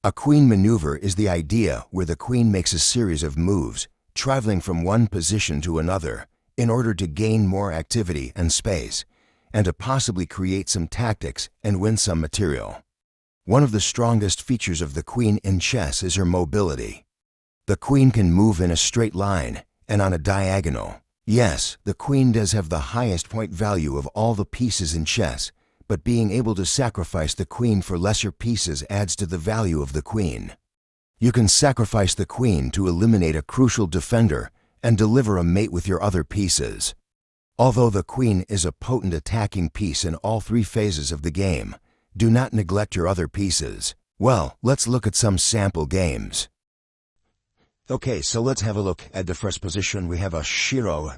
A queen maneuver is the idea where the queen makes a series of moves, traveling from one position to another, in order to gain more activity and space, and to possibly create some tactics and win some material. One of the strongest features of the queen in chess is her mobility. The queen can move in a straight line and on a diagonal. Yes, the queen does have the highest point value of all the pieces in chess, but being able to sacrifice the queen for lesser pieces adds to the value of the queen. You can sacrifice the queen to eliminate a crucial defender and deliver a mate with your other pieces. Although the queen is a potent attacking piece in all three phases of the game, do not neglect your other pieces. Well, let's look at some sample games. Okay, so let's have a look at the first position. We have Shirov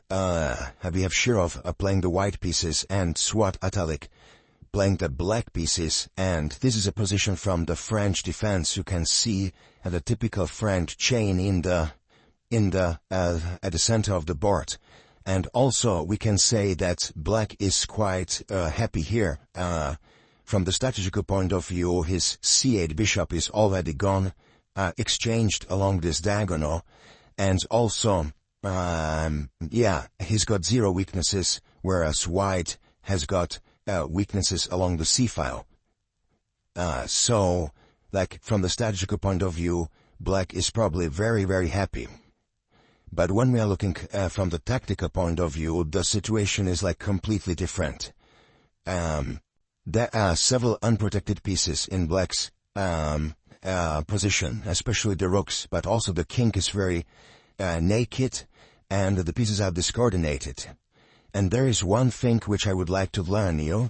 playing the white pieces and Swat Atalik playing the black pieces, and this is a position from the French defense. You can see the typical French chain at the center of the board. And also we can say that black is quite happy here. From the strategical point of view, his c8 bishop is already gone, exchanged along this diagonal, and also he's got zero weaknesses, whereas white has got weaknesses along the c-file. So, like, from the strategical point of view, black is probably very, very happy. But when we are looking from the tactical point of view, the situation is like completely different. There are several unprotected pieces in black's position, especially the rooks, but also the king is very naked, and the pieces are discoordinated. And there is one thing which I would like to learn you.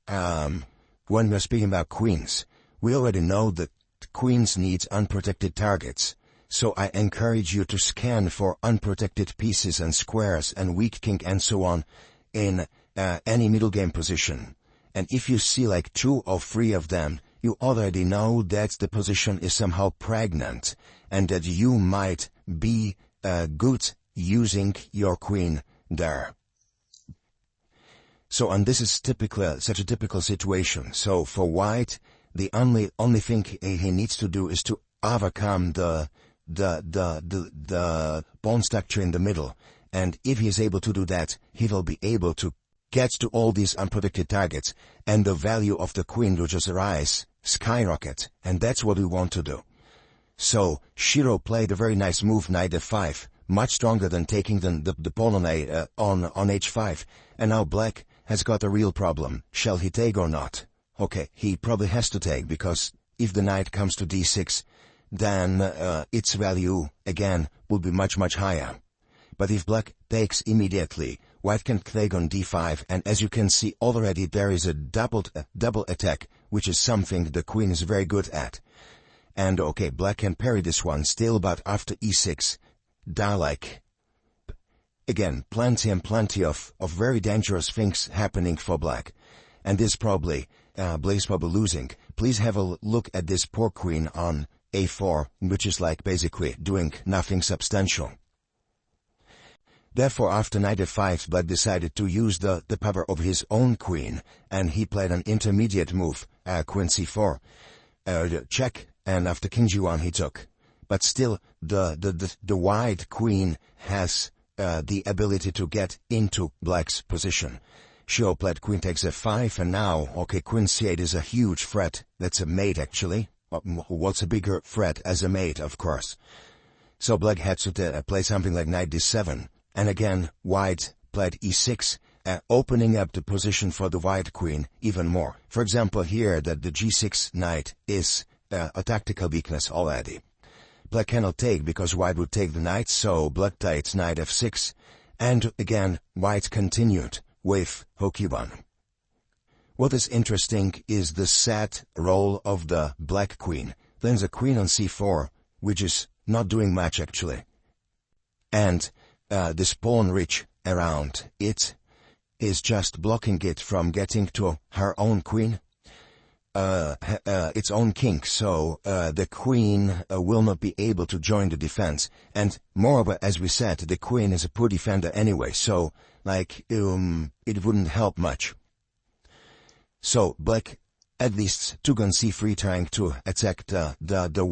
When we're speaking about queens, we already know that queens need unprotected targets. So I encourage you to scan for unprotected pieces and squares and weak king and so on in any middle game position. And if you see like 2 or 3 of them, you already know that the position is somehow pregnant and that you might be good using your queen there. So, and this is such a typical situation. So for white, the only thing he needs to do is to overcome the pawn structure in the middle. And if he is able to do that, he will be able to get to all these unprotected targets, and the value of the queen will just rise, skyrocket, and that's what we want to do. So Shiro played a very nice move, knight f5, much stronger than taking the pawn on h5, and now black has got a real problem. Shall he take or not? Okay, he probably has to take, because if the knight comes to d6, then its value, again, will be much, much higher. But if black takes immediately, white can take on d5, and as you can see already, there is a double attack, which is something the queen is very good at. And okay, black can parry this one still, but after e6, like, again, plenty of very dangerous things happening for black. And this probably, Blaze probably losing. Please have a look at this poor queen on a4, which is like basically doing nothing substantial. Therefore, after knight f5, black decided to use the power of his own queen, and he played an intermediate move, queen c4, check, and after king g1 he took. But still, the white queen has the ability to get into black's position. Shiro played queen takes f5, and now, okay, queen c8 is a huge threat. That's a mate, actually. What's a bigger threat as a mate, of course. So black had to play something like knight d7. And again, white played e6, opening up the position for the white queen even more. For example, here that the g6 knight is a tactical weakness already. Black cannot take because white would take the knight, so black takes knight f6, and again, white continued with rook e1. What is interesting is the sad role of the black queen. Then the queen on c4, which is not doing much actually. And this pawn ridge around it is just blocking it from getting to her own queen, its own king, so the queen will not be able to join the defense. And moreover, as we said, the queen is a poor defender anyway, so like it wouldn't help much. So black at least took on c3 trying to attack the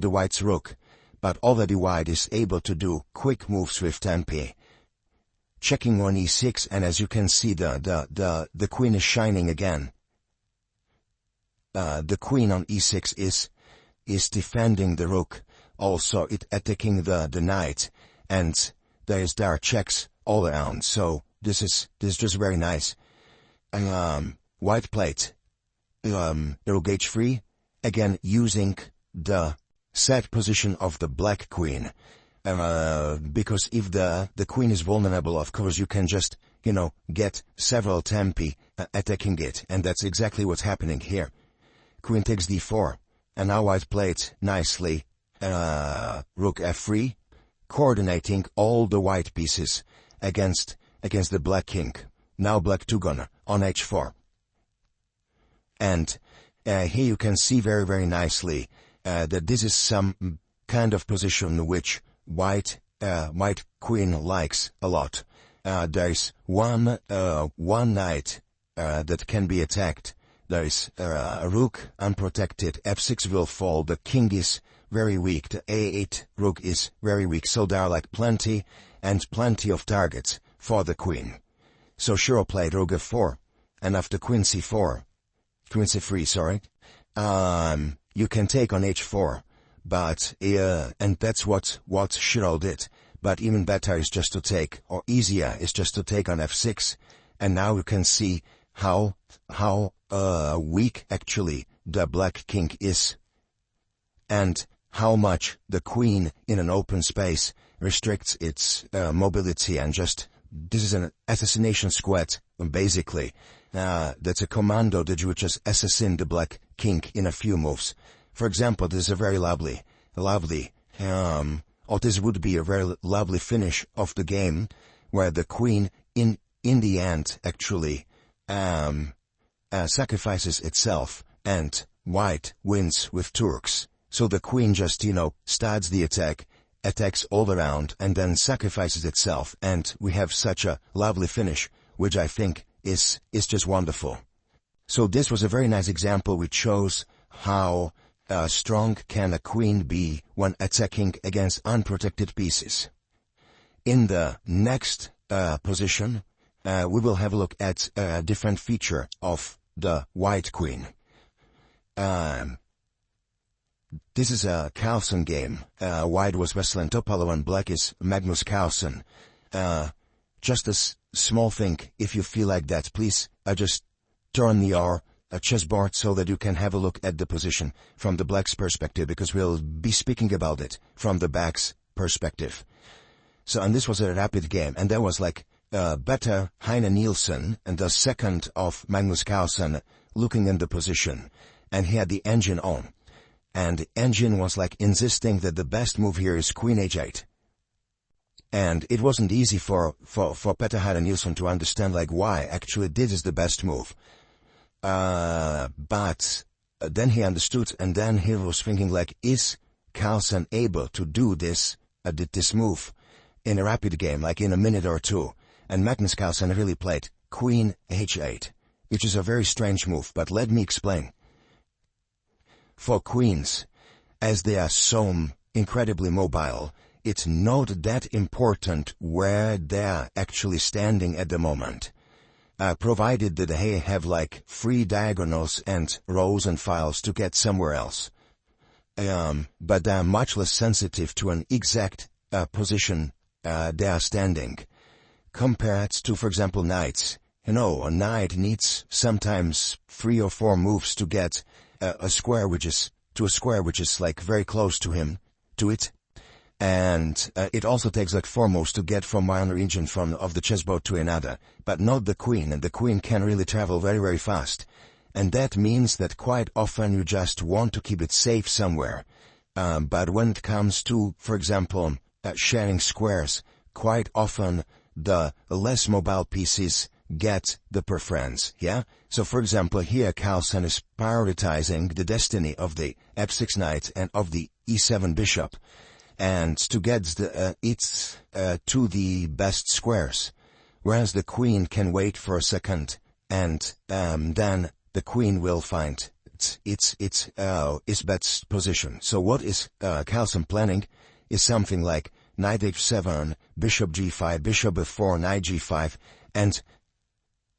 white's rook, but already white is able to do quick moves with tempi. Checking on e6, and as you can see the queen is shining again. The queen on e6 is defending the rook, also it attacking the knight, and there are checks all around, so this is just very nice. White played rook h3, again using the set position of the black queen, because if the queen is vulnerable, of course you can just, get several tempi attacking it, and that's exactly what's happening here. Queen takes d4, and now white played nicely rook f3, coordinating all the white pieces against the black king. Now black took on h4. And here you can see very, very nicely that this is some kind of position which white queen likes a lot. There's one knight that can be attacked. There is a rook unprotected, f6 will fall, the king is very weak, the a8 rook is very weak, so there are like plenty of targets for the queen. So Shiro played rook f4, and after queen c3, you can take on h4, but and that's what Shiro did. But even better is just to take, or easier is just to take on f6, and now you can see how weak actually the black king is, and how much the queen in an open space restricts its mobility, and just, this is an assassination squad, basically. That's a commando that you would just assassin the black king in a few moves. For example, this is a very lovely, or this would be a very lovely finish of the game, where the queen in the end actually sacrifices itself, and white wins with Turks. So the queen just, starts the attack, attacks all around, and then sacrifices itself, and we have such a lovely finish, which I think is just wonderful. So this was a very nice example which shows how strong can a queen be when attacking against unprotected pieces. In the next position, we will have a look at a different feature of the white queen. This is a Carlsen game. White was Wesleyan Topalo and black is Magnus Carlsen. Just a small thing, if you feel like that, please just turn your chessboard so that you can have a look at the position from the black's perspective, because we'll be speaking about it from the black's perspective. So, and this was a rapid game, and there was like better Heine Nielsen and the second of Magnus Carlsen looking in the position, and he had the engine on. And the engine was like insisting that the best move here is queen h8. And it wasn't easy for Petter Heine Nielsen to understand like why actually this is the best move. But then he understood, and then he was thinking like, is Carlsen able to do this move in a rapid game, like in a minute or two? And Magnus Carlsen really played queen h8, which is a very strange move, but let me explain. For queens, as they are so incredibly mobile, it's not that important where they're actually standing at the moment, provided that they have like free diagonals and rows and files to get somewhere else. But they're much less sensitive to an exact position they are standing, compared to, for example, knights. A knight needs sometimes 3 or 4 moves to get a square which is like very close to it. And it also takes like 4 moves to get from one region of the chessboard to another, but not the queen, and the queen can really travel very, very fast. And that means that quite often you just want to keep it safe somewhere. But when it comes to, for example, sharing squares, quite often the less mobile pieces get the preference, yeah? So for example, here Carlsen is prioritizing the destiny of the f6 knight and of the e7 bishop, and to get to the best squares, whereas the queen can wait for a second and then the queen will find its best position. So what is Carlsen planning is something like knight h7, bishop g5, bishop f4, knight g5, and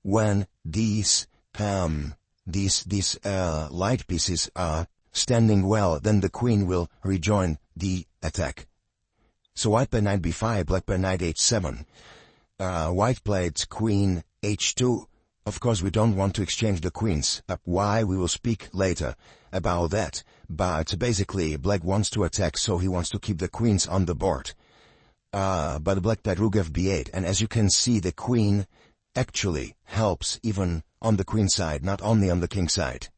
when these light pieces are standing well, then the queen will rejoin the attack. So white played knight b5, black played knight h7. White played queen h2. Of course, we don't want to exchange the queens. Why? We will speak later about that. But basically, black wants to attack, so he wants to keep the queens on the board. But black played rook f8, and as you can see, the queen actually helps even on the queen side, not only on the king side.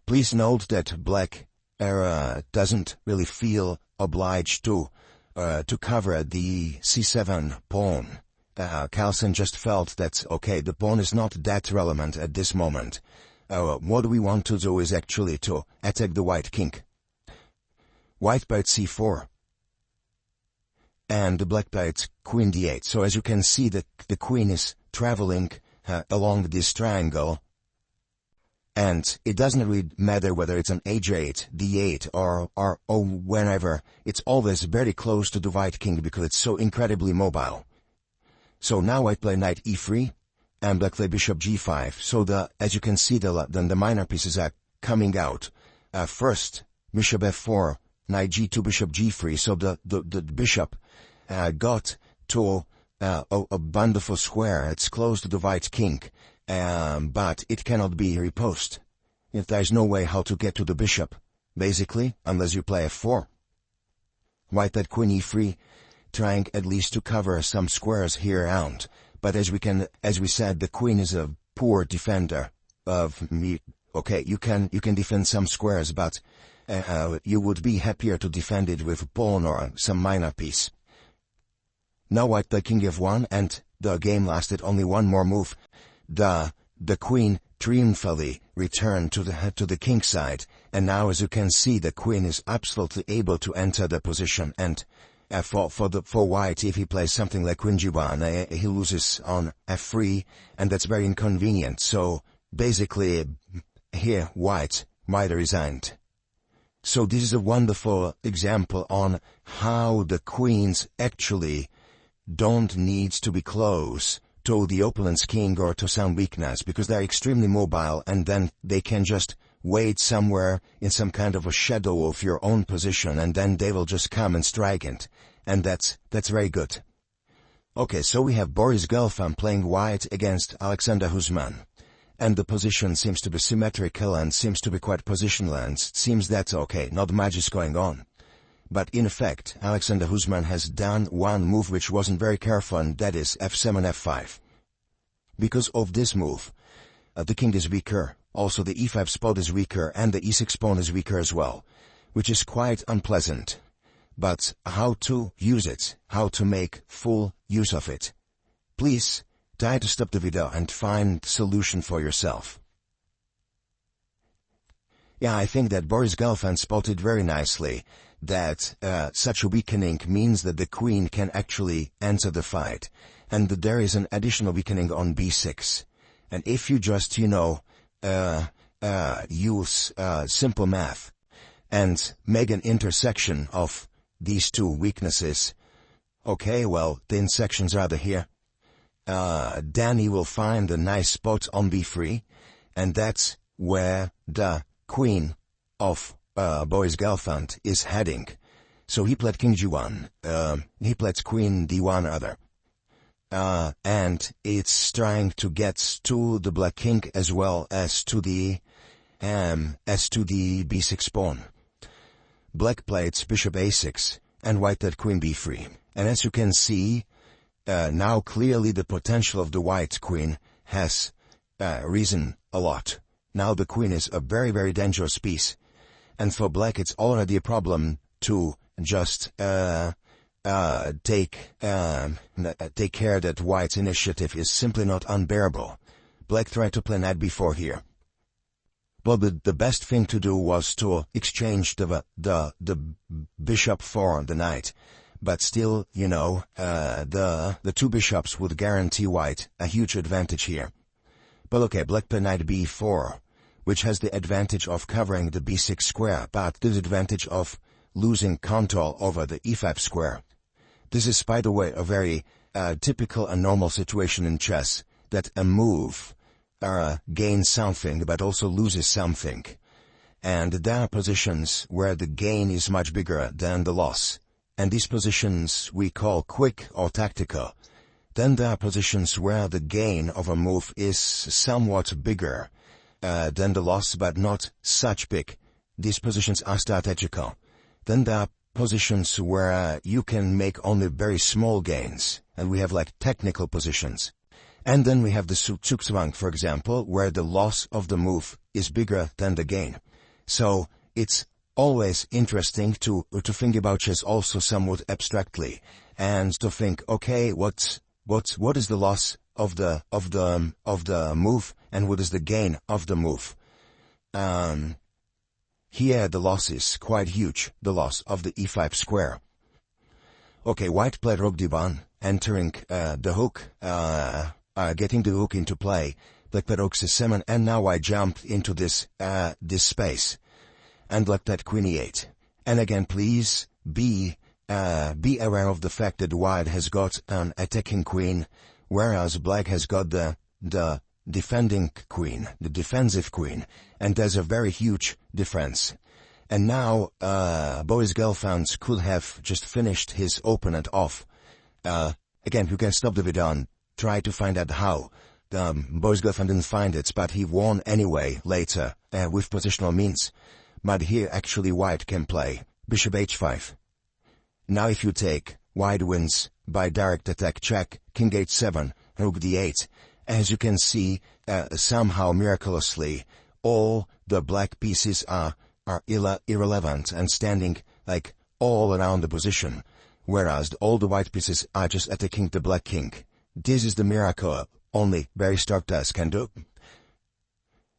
Please note that black doesn't really feel obliged to cover the c7 pawn. Carlsen just felt that, okay, the pawn is not that relevant at this moment. What we want to do is actually to attack the white king. White played c4. And the black played queen d8. So as you can see, the queen is traveling along this triangle. And it doesn't really matter whether it's an h8, d8, or whenever. It's always very close to the white king because it's so incredibly mobile. So now white play knight e3, and black play bishop g5. So as you can see, the minor pieces are coming out. First, bishop f4, knight g2, bishop g3. So the bishop got to a wonderful square. It's close to the white king, but it cannot be reposed. If there's no way how to get to the bishop, basically, unless you play f4. White played queen e3, trying at least to cover some squares here around. But as we said, the queen is a poor defender of me. Okay, you can defend some squares, but you would be happier to defend it with a pawn or some minor piece. Now white played king f1, and the game lasted only one more move. The queen triumphantly returned to the king side, and now as you can see, the queen is absolutely able to enter the position. And for white, if he plays something like queen g1, he loses on f3, and that's very inconvenient. So basically, here white resigned. So this is a wonderful example on how the queens actually don't need to be close to the opponent's king or to some weakness, because they're extremely mobile, and then they can just wait somewhere in some kind of a shadow of your own position, and then they will just come and strike it. And that's very good. Okay, so we have Boris Gelfand playing white against Alexander Husman. And the position seems to be symmetrical and seems to be quite positional, and it seems that, okay, not much is going on. But in effect, Alexander Husman has done one move which wasn't very careful, and that is f7, f5. Because of this move, the king is weaker, also the e5 spot is weaker, and the e6 pawn is weaker as well, which is quite unpleasant. But how to use it, how to make full use of it? Please try to stop the video and find solution for yourself. Yeah, I think that Boris Gelfand spotted very nicely that such a weakening means that the queen can actually enter the fight, and that there is an additional weakening on b6. And if you just, use simple math and make an intersection of these two weaknesses, okay, well, the intersections are here. Then he will find a nice spot on b3, and that's where the queen of Boris Gelfand is heading. So he played king g1, he played queen d1 other. And it's trying to get to the black king as well as to the b6 pawn. Black played bishop a6, and white played queen b3. And as you can see, now clearly the potential of the white queen has risen a lot. Now the queen is a very, very dangerous piece. And for black it's already a problem to just take care that white's initiative is simply not unbearable. Black tried to play knight b4 here. Well, the best thing to do was to exchange the bishop for the knight. But still, the two bishops would guarantee white a huge advantage here. But okay, black played knight b4, which has the advantage of covering the b6 square, but the disadvantage of losing control over the e5 square. This is, by the way, a very typical and normal situation in chess, that a move gains something but also loses something. And there are positions where the gain is much bigger than the loss. And these positions we call quick or tactical. Then there are positions where the gain of a move is somewhat bigger than the loss, but not such big. These positions are strategical. Then there are positions where you can make only very small gains, and we have like technical positions. And then we have the Zugzwang, for example, where the loss of the move is bigger than the gain. So it's always interesting to think about chess also somewhat abstractly, and to think, okay, what is the loss of the move, and what is the gain of the move? Here the loss is quite huge, the loss of the e5 square. Okay, white played rook d1, entering the hook, getting the hook into play. Black played rook c7, and now I jumped into this space, and black played queen e8. And again, please be aware of the fact that white has got an attacking queen, whereas black has got the defending queen, the defensive queen, and there's a very huge difference. And now Boris Gelfand could have just finished his opponent off. Again, you can stop the video and try to find out how. Boris Gelfand didn't find it, but he won anyway later with positional means. But here actually white can play bishop h5. Now if you take, white wins by direct attack check, king h7, rook d8. As you can see, somehow miraculously, all the black pieces are irrelevant and standing like all around the position, whereas all the white pieces are just attacking the black king. This is the miracle only very stark chess can do.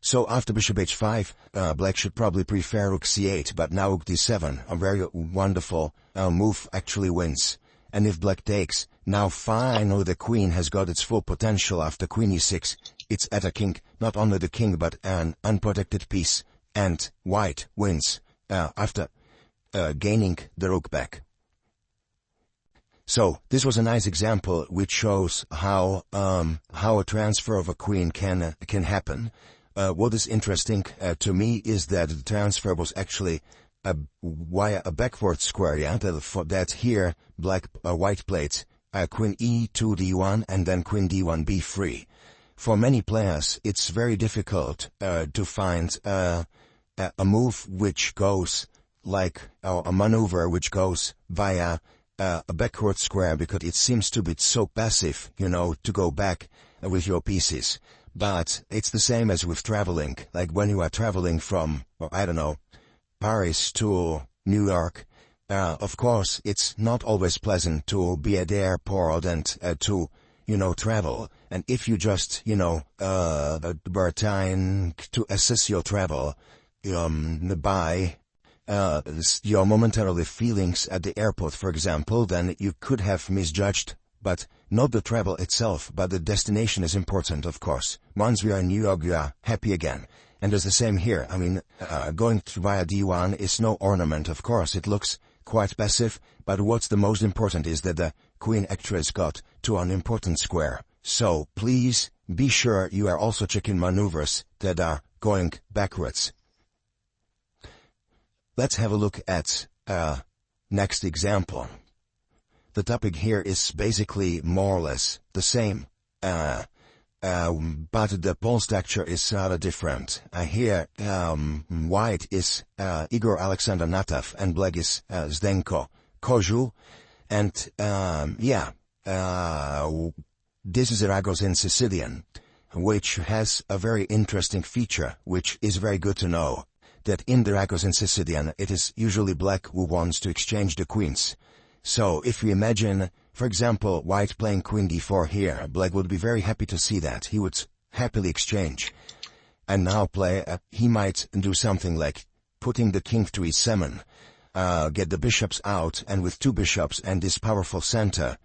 So after bishop h5, black should probably prefer rook c8, but now rook d7, a very wonderful move, actually wins. And if black takes, now finally the queen has got its full potential after queen e6. It's attacking not only the king but an unprotected piece, and white wins after gaining the rook back. So this was a nice example which shows how a transfer of a queen can happen. What is interesting to me is that the transfer was actually via a backward square, yeah, that here white played queen e2 d1 and then queen d1 b3. For many players, it's very difficult to find a move which goes like a maneuver which goes via a backward square, because it seems to be so passive, you know, to go back with your pieces. But it's the same as with traveling, like when you are traveling from, I don't know, Paris to New York. Of course, it's not always pleasant to be at the airport and to, you know, travel. And if you just, you know, were trying to assess your travel by your momentarily feelings at the airport, for example, then you could have misjudged. But not the travel itself, but the destination is important, of course. Once we are in New York, we are happy again. And it's the same here. I mean, going via D1 is no ornament, of course. It looks quite passive, but what's the most important is that the queen actress got to an important square. So please be sure you are also checking maneuvers that are going backwards. Let's have a look at next example. The topic here is basically more or less the same, but the pawn structure is rather different. Here, white is Igor Alexander Nataf and black is Zdenko Kožul, and this is Ragozin Sicilian, which has a very interesting feature, which is very good to know, that in the Ragozin Sicilian it is usually black who wants to exchange the queens. So if we imagine, for example, white playing queen d4 here, black would be very happy to see that. He would happily exchange. And now he might do something like putting the king to e7, get the bishops out, and with two bishops and this powerful center,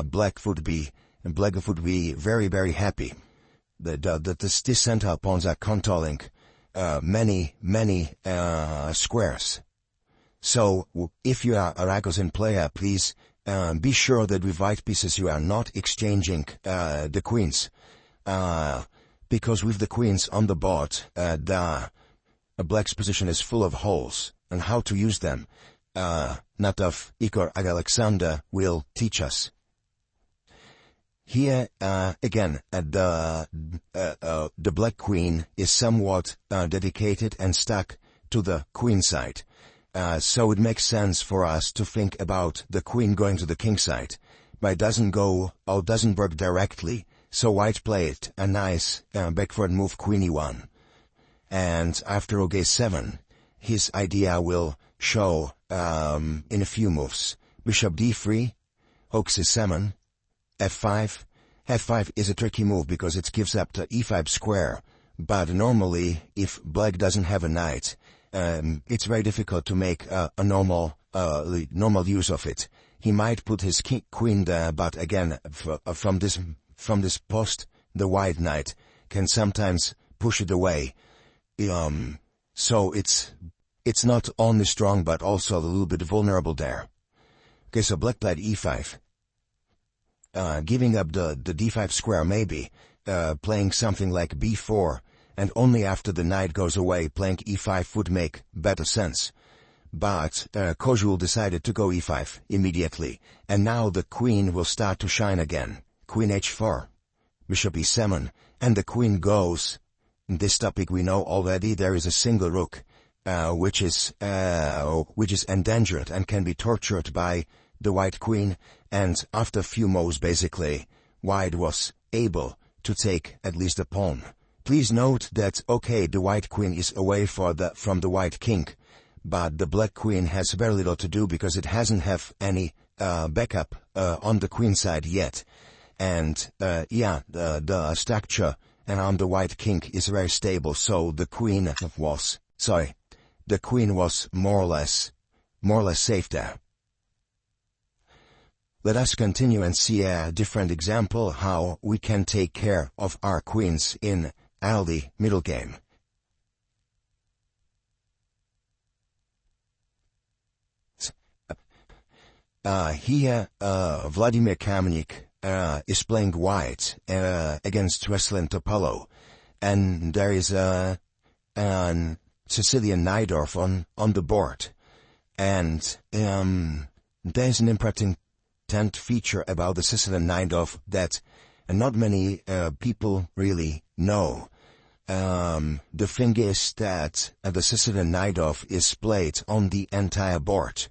black would be very, very happy. the center pawns are controlling many squares. So if you are a Ragozin player, please be sure that with white pieces you are not exchanging the queens, because with the queens on the board, the black's position is full of holes, and how to use them, Natov Igor Alexander will teach us. Here again, the black queen is somewhat dedicated and stuck to the queen side. So it makes sense for us to think about the queen going to the king side, but it doesn't go or doesn't work directly. So white played a nice backward move, queen e1, and after rook a7, his idea will show in a few moves. Bishop d3, rook c7, f5. f5 is a tricky move because it gives up the e5 square, but normally if black doesn't have a knight, it's very difficult to make a normal use of it. He might put his queen there, but again, from this post, the white knight can sometimes push it away. So it's not only strong but also a little bit vulnerable there. Okay, so black played e5. Giving up the d5 square maybe, playing something like b4, and only after the knight goes away playing e5 would make better sense. But Kozul decided to go e5 immediately, and now the queen will start to shine again. Queen h4, bishop e7, and the queen goes. In this topic we know already there is a single rook, which is endangered and can be tortured by the white queen, and after a few moves basically, white was able to take at least a pawn. Please note that, okay, the white queen is away from the white king, but the black queen has very little to do because it hasn't have any backup on the queen side yet. And the structure and on the white king is very stable, so the queen was more or less safe there. Let us continue and see a different example how we can take care of our queens in early middle game. Here Vladimir Kamenik is playing white against Veselin Topalo, and there is a Sicilian Najdorf on the board, and there's an important feature about the Sicilian Najdorf that not many people really know. The thing is that the Sicilian Najdorf is played on the entire board.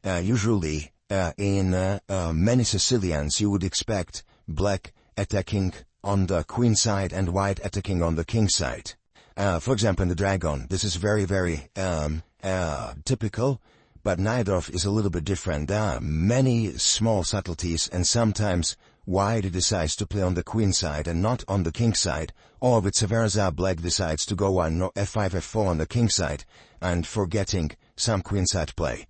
Usually in many Sicilians you would expect black attacking on the queen side and white attacking on the king side. For example, in the Dragon, this is very typical, but Najdorf is a little bit different. There are many small subtleties, and sometimes white decides to play on the queen side and not on the king side, or vice versa, black decides to go on f5, f4 on the king side, and forgetting some queen side play.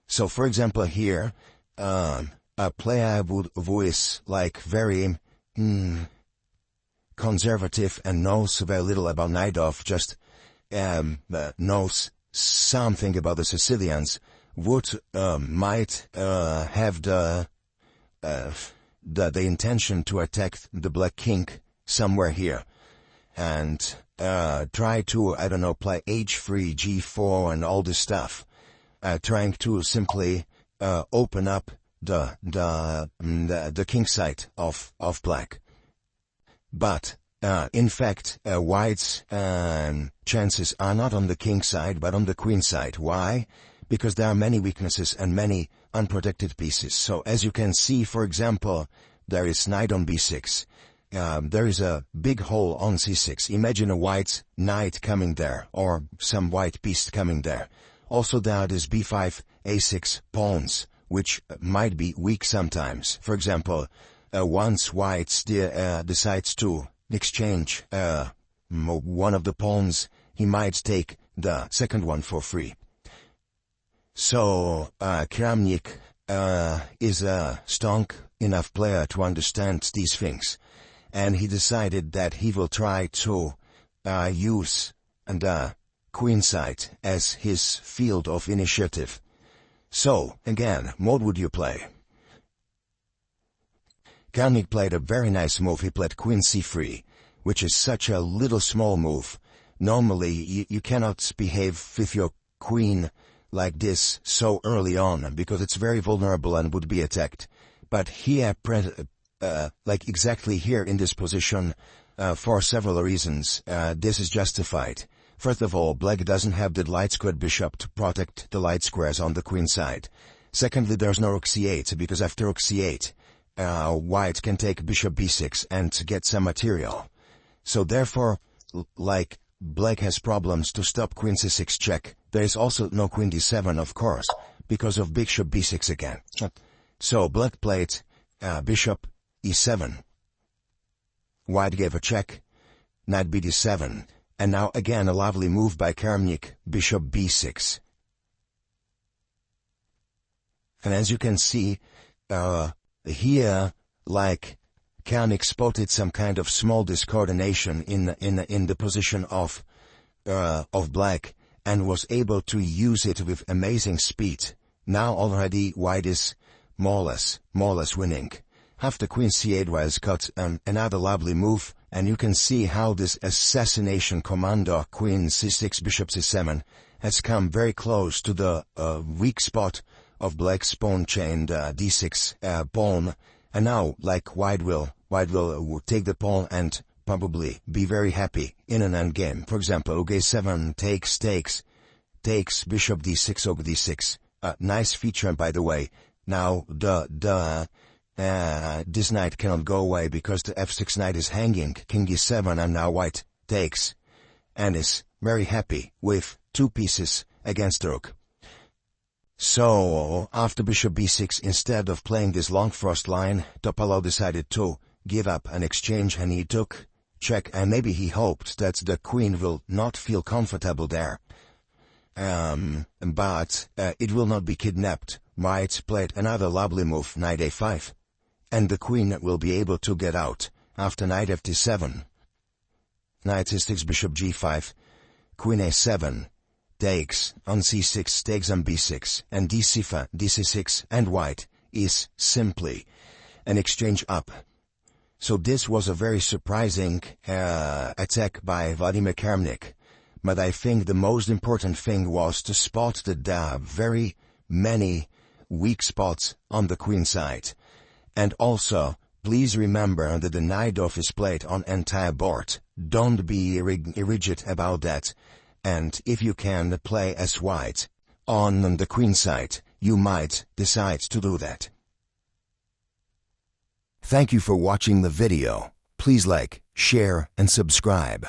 So, for example, here, a player who is like very conservative and knows very little about Najdorf, just knows something about the Sicilians, might have the intention to attack the black king somewhere here, and try to, I don't know, play h3, g4 and all this stuff, trying to simply open up the king side of black. But in fact, white's chances are not on the king side, but on the queen side. Why? Because there are many weaknesses and many unprotected pieces. So as you can see, for example, there is knight on b6. There is a big hole on c6. Imagine a white knight coming there, or some white piece coming there. Also there is b5, a6 pawns, which might be weak sometimes. For example, once white decides to exchange one of the pawns, he might take the second one for free. So Kramnik is a strong enough player to understand these things, and he decided that he will try to use the queenside as his field of initiative. So, again, what would you play? Kalnick played a very nice move. He played queen c3, which is such a little small move. Normally, you cannot behave with your queen like this so early on, because it's very vulnerable and would be attacked. But here, like exactly here in this position, for several reasons, this is justified. First of all, black doesn't have the light squared bishop to protect the light squares on the queen side. Secondly, there's no rook c8, because after rook c8, white can take bishop b6 and get some material. So therefore, like, black has problems to stop queen c6 check. There is also no queen d7, of course, because of bishop b6 again. So black played bishop e7. White gave a check, knight b d7, and now again a lovely move by Kalnick, bishop b6. And as you can see, here, like, Kalnick spotted some kind of small discoordination in the position of black, and was able to use it with amazing speed. Now already white is more or less winning. After queen c8 was cut, another lovely move, and you can see how this assassination commando queen c6 bishop c7 has come very close to the weak spot of black's pawn chain, d6 pawn, and now, like, white will take the pawn and probably be very happy in an endgame. For example, rook a7 takes bishop d6 over d6. Nice feature, by the way. Now this knight cannot go away because the f6 knight is hanging, king e7, and now white takes and is very happy with two pieces against the rook. So, after bishop b6, instead of playing this long frost line, Topalov decided to give up an exchange, and he took check, and maybe he hoped that the queen will not feel comfortable there. But it will not be kidnapped. White played another lovely move, knight a5, and the queen will be able to get out after knight ft7. Knight c6, bishop g5, queen a7, takes on c6, takes on b6, and dc6, and white is simply an exchange up. So this was a very surprising attack by Vladimir Kalnick. But I think the most important thing was to spot the very many weak spots on the queen side. And also, please remember that the knight off is played on entire board. Don't be rigid about that. And if you can play as white on the queen side, you might decide to do that. Thank you for watching the video. Please like, share, and subscribe.